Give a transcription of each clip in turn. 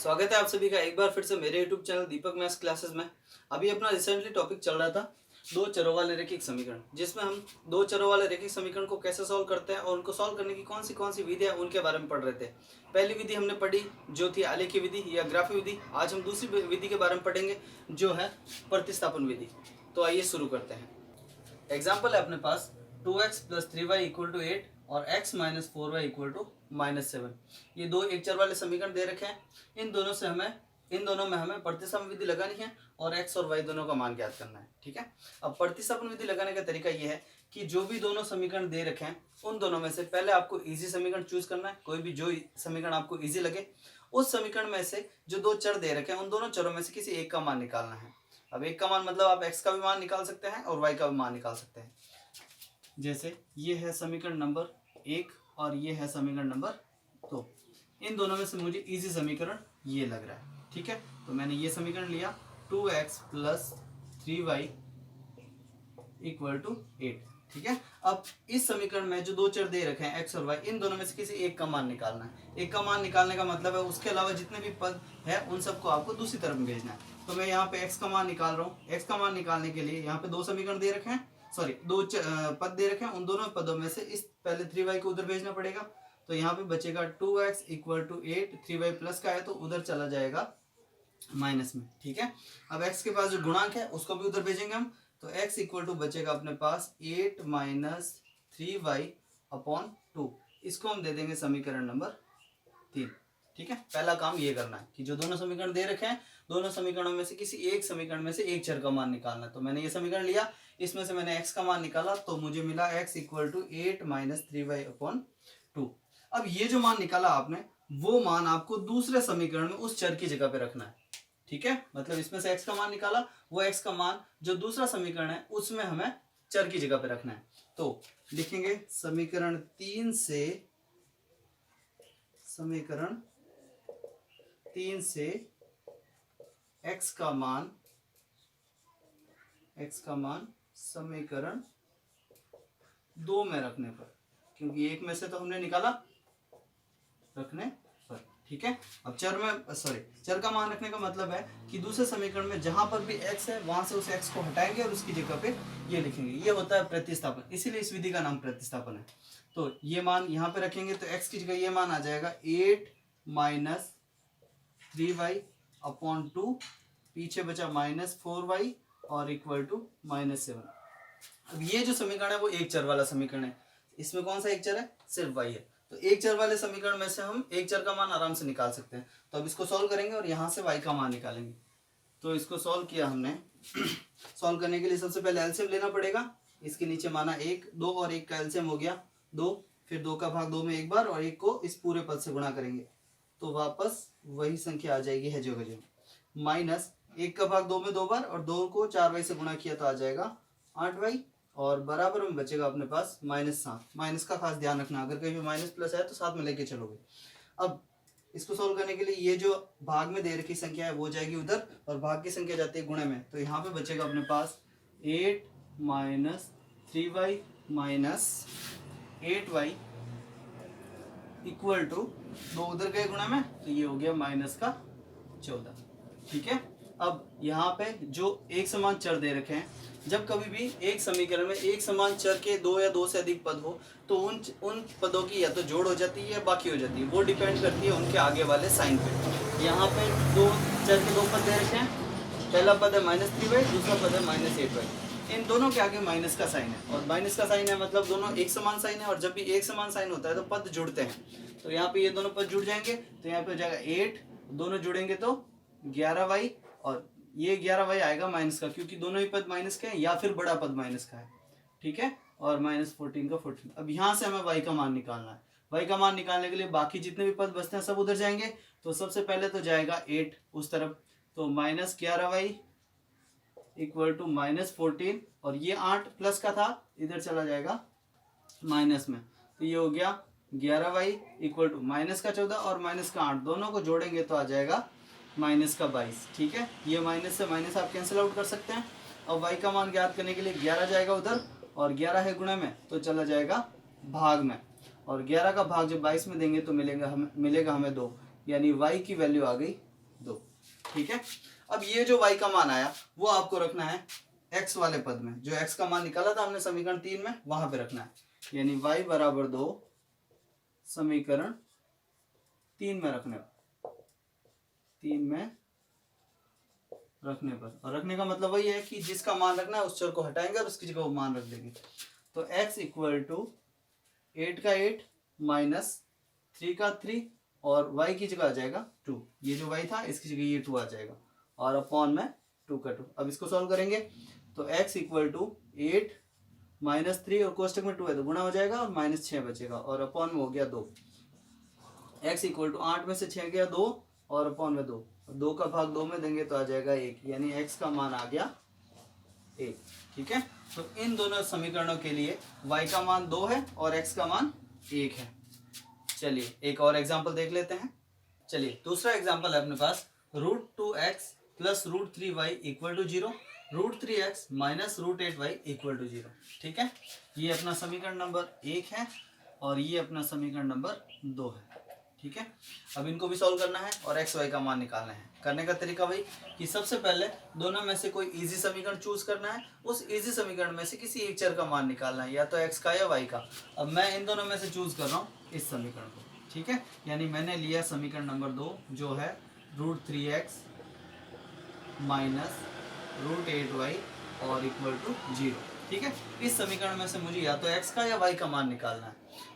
स्वागत है आप सभी का एक बार फिर से मेरे YouTube चैनल दीपक मैथ्स क्लासेस में। अभी अपना रिसेंटली टॉपिक चल रहा था दो चरों वाले रैखिक समीकरण, जिसमें हम दो चरों वाले रैखिक समीकरण को कैसे सॉल्व करते हैं और उनको सॉल्व करने की कौन सी विधि है उनके बारे में पढ़ रहे थे। पहली विधि हमने पढ़ी जो थी आलेखीय विधि या ग्राफी विधि। आज हम दूसरी विधि के बारे में पढ़ेंगे जो है प्रतिस्थापन विधि। तो आइए शुरू करते हैं। एग्जाम्पल है अपने पास 2x + 3y = 8 और x - 4y = -7। ये दो एक चर वाले समीकरण दे रखे हैं। इन दोनों में हमें प्रतिस्थापन विधि लगानी है और x और y दोनों का मान ज्ञात करना है। ठीक है। अब प्रतिस्थापन विधि लगाने का तरीका ये है कि जो भी दोनों समीकरण दे रखे हैं उन दोनों में से पहले आपको इजी समीकरण चूज करना है। कोई भी जो समीकरण आपको इजी लगे उस समीकरण में से जो दो चर दे रखे हैं उन दोनों चरों में से किसी एक का मान निकालना है। अब एक का मान मतलब आप x का भी मान निकाल सकते हैं और y का भी मान निकाल सकते हैं। जैसे ये है समीकरण नंबर 1 और ये है समीकरण नंबर 2। इन दोनों में से मुझे इजी समीकरण ये लग रहा है। ठीक है, तो मैंने ये समीकरण लिया 2x + 3y = 8। ठीक है। अब इस समीकरण में जो दो चर दे रखे हैं x और y, इन दोनों में से किसी एक का मान निकालना है। एक का मान निकालने का मतलब है उसके अलावा जितने भी पद है उन सबको आपको दूसरी तरफ भेजना है। तो मैं यहाँ पे x का मान निकाल रहा हूँ। x का मान निकालने के लिए यहाँ पे दो समीकरण दे रखे हैं, दो पद दे रखे हैं। उन दोनों पदों में से इस पहले 3y को उधर भेजना पड़ेगा। तो यहाँ पे बचेगा 2x = 8, 3y प्लस का है तो उधर चला जाएगा माइनस में। ठीक है। अब x के पास जो गुणांक है उसको भी उधर भेजेंगे हम। तो x = बचेगा अपने पास 8 - 3y/2। इसको हम दे देंगे समीकरण नंबर 3। ठीक है। पहला काम ये करना है कि जो दोनों समीकरण दे रखे हैं दोनों समीकरणों में से किसी एक समीकरण में से एक चर का मान निकालना है। तो मैंने ये समीकरण लिया, इसमें से मैंने x का मान निकाला तो मुझे मिला x = 8 - 3y/2। अब ये जो मान निकाला आपने वो मान आपको दूसरे समीकरण में उस चर की जगह पे रखना है। ठीक है, मतलब इसमें से x का मान निकाला, वो x का मान जो दूसरा समीकरण है उसमें हमें चर की जगह पे रखना है। तो लिखेंगे समीकरण 3 से x का मान समीकरण 2 में रखने पर, क्योंकि एक में से तो हमने निकाला रखने पर। ठीक है। अब चर का मान रखने का मतलब है कि दूसरे समीकरण में जहां पर भी x है वहां से उस x को हटाएंगे और उसकी जगह पे ये लिखेंगे। ये होता है प्रतिस्थापन, इसीलिए इस विधि का नाम प्रतिस्थापन है। तो ये मान यहाँ पे रखेंगे तो x की जगह ये मान आ जाएगा 8 - 3y/2, पीछे बचा -4y और =-7। अब ये जो समीकरण है वो एक चर वाला समीकरण है। इसमें कौन सा एक चर है? सिर्फ y है। तो एक चर वाले समीकरण में से हम एक चर का मान आराम से निकाल सकते हैं। तो अब इसको सॉल्व करेंगे और यहाँ से y का मान निकालेंगे। तो इसको सॉल्व किया हमने। सॉल्व करने के लिए सबसे पहले एलसीएम लेना पड़ेगा। इसके नीचे माना 1, 2 और 1 का एलसीएम हो गया 2। फिर 2 का भाग 2 में एक बार और 1 को इस पूरे पद से गुणा करेंगे तो वापस वही संख्या आ जाएगी है जो माइनस 1 का भाग 2 में 2 बार और 2 को 4y से गुणा किया तो आ जाएगा 8y और बराबर में बचेगा अपने पास -7। माइनस का खास ध्यान रखना, अगर कहीं भी माइनस प्लस है तो साथ में लेके चलोगे। अब इसको सॉल्व करने के लिए ये जो भाग में दे रखी संख्या है वो जाएगी उधर और भाग की संख्या जाती है गुणे में। तो यहाँ पे बचेगा अपने पास 8 - 3y - 8y = 2 उधर गए गुणे में तो ये हो गया -14। ठीक है। अब यहाँ पे जो एक समान चर दे रखे हैं, जब कभी भी एक समीकरण में एक समान चर के दो या दो से अधिक पद हो तो उन पदों की या तो जोड़ हो जाती है या बाकी हो जाती है। वो डिपेंड करती है उनके आगे वाले साइन पे। यहाँ पे दो चर के दो पद दे रखे हैं, पहला पद है -3y, दूसरा पद है -8y। इन दोनों के आगे माइनस का साइन है और माइनस का साइन है मतलब दोनों एक समान साइन है। और जब भी एक समान साइन होता है तो पद जुड़ते हैं। तो यहाँ पे ये दोनों पद जुड़ जाएंगे तो यहाँ पे हो जाएगा 8, दोनों जुड़ेंगे तो 11y और ये 11y आएगा माइनस का, क्योंकि दोनों ही पद माइनस के हैं या फिर बड़ा पद माइनस का है। ठीक है। और -14 का 14। अब यहाँ से हमें y का मान निकालना है। y का मान निकालने के लिए बाकी जितने भी पद बचते हैं सब उधर जाएंगे। तो सबसे पहले तो जाएगा 8 उस तरफ, तो -11y = -14 और ये 8 प्लस का था इधर चला जाएगा माइनस में। तो ये हो गया 11y = माइनस का 14 और माइनस का 8, दोनों को जोड़ेंगे तो आ जाएगा -22। ठीक है। ये माइनस से माइनस आप कैंसिल आउट कर सकते हैं। अब y का मान ज्ञात करने के लिए 11 जाएगा उधर और 11 है गुणे में तो चला जाएगा भाग में और 11 का भाग जब 22 में देंगे तो मिलेगा हमें 2, यानी y की वैल्यू आ गई ठीक है। अब ये जो y का मान आया वो आपको रखना है x वाले पद में, जो x का मान निकाला था हमने समीकरण 3 में वहां पे रखना है, यानी y बराबर 2 समीकरण 3 में रखने पर। और रखने का मतलब वही है कि जिसका मान रखना है उस चर को हटाएंगे और उसकी जगह वो मान रख देंगे। तो x इक्वल टू 8 का 8 माइनस 3 का 3 और y की जगह आ जाएगा 2। ये जो y था इसकी जगह ये 2 आ जाएगा और अपॉन में 2 का 2। अब इसको सॉल्व करेंगे तो x इक्वल टू 8 माइनस 3 और कोष्टक में 2 है तो गुणा हो जाएगा और माइनस 6 बचेगा और अपॉन में हो गया 2। x इक्वल टू 8 में से 6 गया 2 और अपॉन में 2, 2 का भाग 2 में देंगे तो आ जाएगा 1, यानी x का मान आ गया 1। ठीक है, तो इन दोनों समीकरणों के लिए y का मान 2 है और x का मान 1 है। चलिए एक और एग्जांपल देख लेते हैं। चलिए दूसरा एग्जांपल है अपने पास √2x plus √3y equal to 0, √3x minus √8y equal to 0। ठीक है, ये अपना समीकरण नंबर 1 है और ये अपना समीकरण नंबर 2 है। ठीक है, अब इनको भी सॉल्व करना है और एक्स वाई का मान निकालना है। करने का तरीका वही कि सबसे पहले दोनों में से कोई इजी समीकरण चूज करना है, उस इजी समीकरण में से किसी एक चर का मान निकालना है, या तो एक्स का या वाई का। अब मैं इन दोनों में से चूज कर रहा हूँ इस समीकरण को। ठीक है, यानी मैंने लिया समीकरण नंबर 2 जो है √3x माइनस √8y और इक्वल टू 0। ठीक है, इस समीकरण में से मुझे या तो x का या y का मान निकालना है।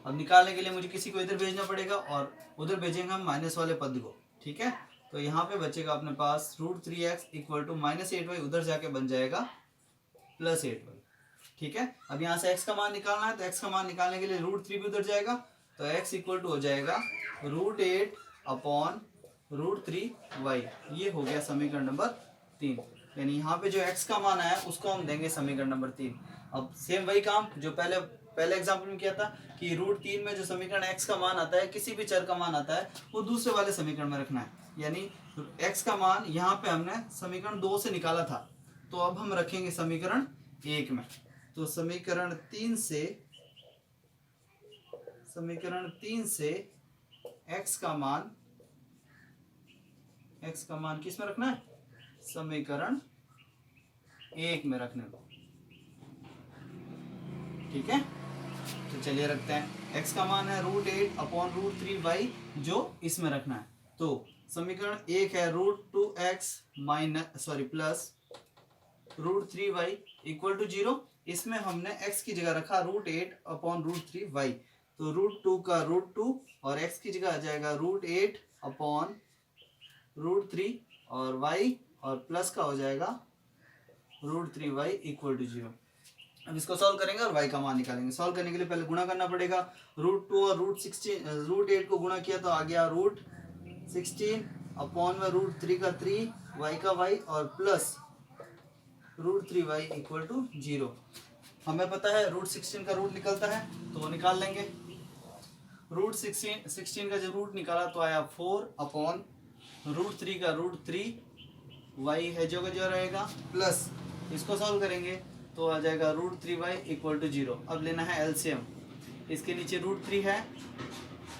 अब निकालने के लिए मुझे किसी को इधर भेजना पड़ेगा और उधर भेजेंगे हम माइनस वाले पद को। ठीक है, तो यहाँ पे बचेगा अपने पास √3x equal to minus 8y, उधर जाके बन जाएगा प्लस 8y। ठीक है, अब यहाँ से x का मान निकालना है तो x का मान निकालने के लिए √3 भी उधर जाएगा तो x इक्वल टू हो जाएगा √8 अपॉन √3y। ये हो गया समीकरण नंबर 3। यानी यहाँ पे जो x का मान आया उसको हम देंगे समीकरण नंबर 3। अब सेम वही काम जो पहले एग्जांपल में किया था कि √3 में जो समीकरण x का मान आता है, किसी भी चर का मान आता है, वो दूसरे वाले समीकरण में रखना है। यानी x का मान यहाँ पे हमने समीकरण 2 से निकाला था तो अब हम रखेंगे समीकरण 1 में। तो समीकरण 3 से x का मान किस में रखना है? समीकरण 1 में रखने को। ठीक है, तो चलिए रखते हैं। x का मान है √8 अपॉन √3y जो इसमें रखना है। तो समीकरण 1 है √2x plus √3y equal to 0। इसमें हमने x की जगह रखा √8 अपॉन √3y, तो √2 का √2 और x की जगह आ जाएगा √8 अपॉन √3 और y और प्लस का हो जाएगा √3y इक्वल टू 0। अब इसको सॉल्व करेंगे और y का मान निकालेंगे। सॉल्व करने के लिए पहले गुणा करना पड़ेगा। √2 और √8 को गुणा किया तो आ गया √16 अपॉन में √3 का 3 y का y और प्लस √3y इक्वल टू 0। हमें पता है √16 का रूट निकलता है तो वो निकाल लेंगे। √16 का जब रूट निकाला तो आया 4 अपॉन √3 का √3 y है जो का जो रहेगा प्लस इसको सॉल्व करेंगे तो आ जाएगा √3y इक्वल टू 0। अब लेना है एलसीएम। इसके नीचे √3 है,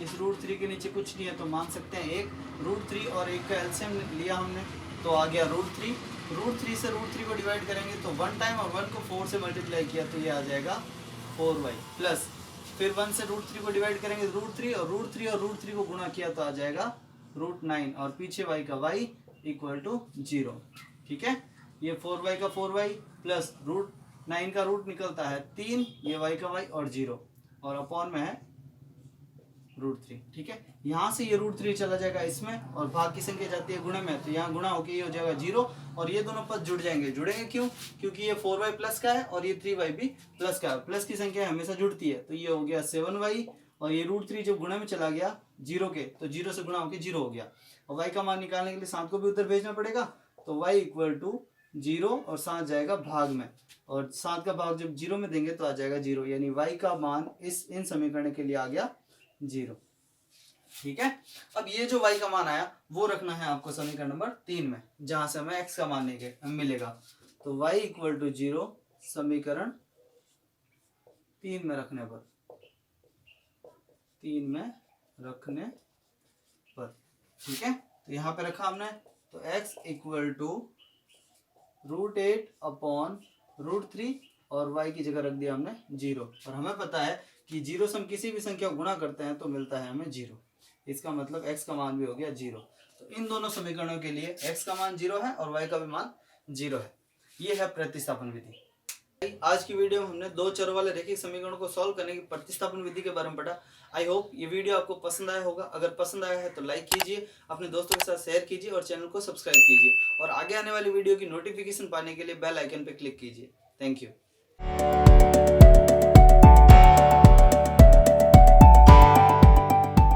इस √3 के नीचे कुछ नहीं है तो मान सकते हैं 1। √3 और 1 का एलसीएम लिया हमने तो आ गया √3। √3 से √3 को डिवाइड करेंगे तो 1 टाइम और 1 को 4 से मल्टीप्लाई किया तो ये आ जाएगा 4y प्लस फिर 1 से √3 को डिवाइड करेंगे √3 और √3 को गुणा किया तो आ जाएगा √9 और पीछे y का y इक्वल टू 0। ठीक है, ये 4y का 4y प्लस √9 का रूट निकलता है 3, ये y का y और 0 और अपॉन में है √3। ठीक है, यहाँ से ये √3 चला जाएगा इसमें और भाग की संख्या जाती है गुणे में तो यहाँ गुणा होके ये हो जाएगा 0 और ये दोनों पद जुड़ जाएंगे। जुड़ेंगे क्यों? क्योंकि ये 4y प्लस का है और ये 3y भी प्लस का है। प्लस की संख्या हमेशा जुड़ती है तो ये हो गया 7y और ये √3 जब गुणे में चला गया 0 के तो 0 से गुणा होके 0 हो गया। और y का मान निकालने के लिए 7 को भी उधर भेजना पड़ेगा तो y इक्वल टू 0 और 7 जाएगा भाग में और 7 का भाग जब 0 में देंगे तो आ जाएगा 0, यानी y का मान इन समीकरण के लिए आ गया 0। ठीक है, अब ये जो y का मान आया वो रखना है आपको समीकरण नंबर 3 में जहां से हमें x का मान मिलेगा। तो y इक्वल टू 0 समीकरण 3 में रखने पर ठीक है, तो यहाँ पे रखा हमने तो x इक्वल टू √8/√3 और y की जगह रख दिया हमने 0। और हमें पता है कि 0 से हम किसी भी संख्या को गुणा करते हैं तो मिलता है हमें 0। इसका मतलब x का मान भी हो गया 0। तो इन दोनों समीकरणों के लिए x का मान 0 है और y का भी मान 0 है। ये है प्रतिस्थापन विधि। आज की वीडियो में हमने दो चरों वाले रैखिक समीकरणों को सॉल्व करने की प्रतिस्थापन विधि के बारे में पढ़ा। आई होप ये वीडियो आपको पसंद आया होगा। अगर पसंद आया है तो लाइक कीजिए, अपने दोस्तों के साथ शेयर कीजिए और चैनल को सब्सक्राइब कीजिए और आगे आने वाली वीडियो की नोटिफिकेशन पाने के लिए बेल आइकन पर क्लिक कीजिए। Thank you.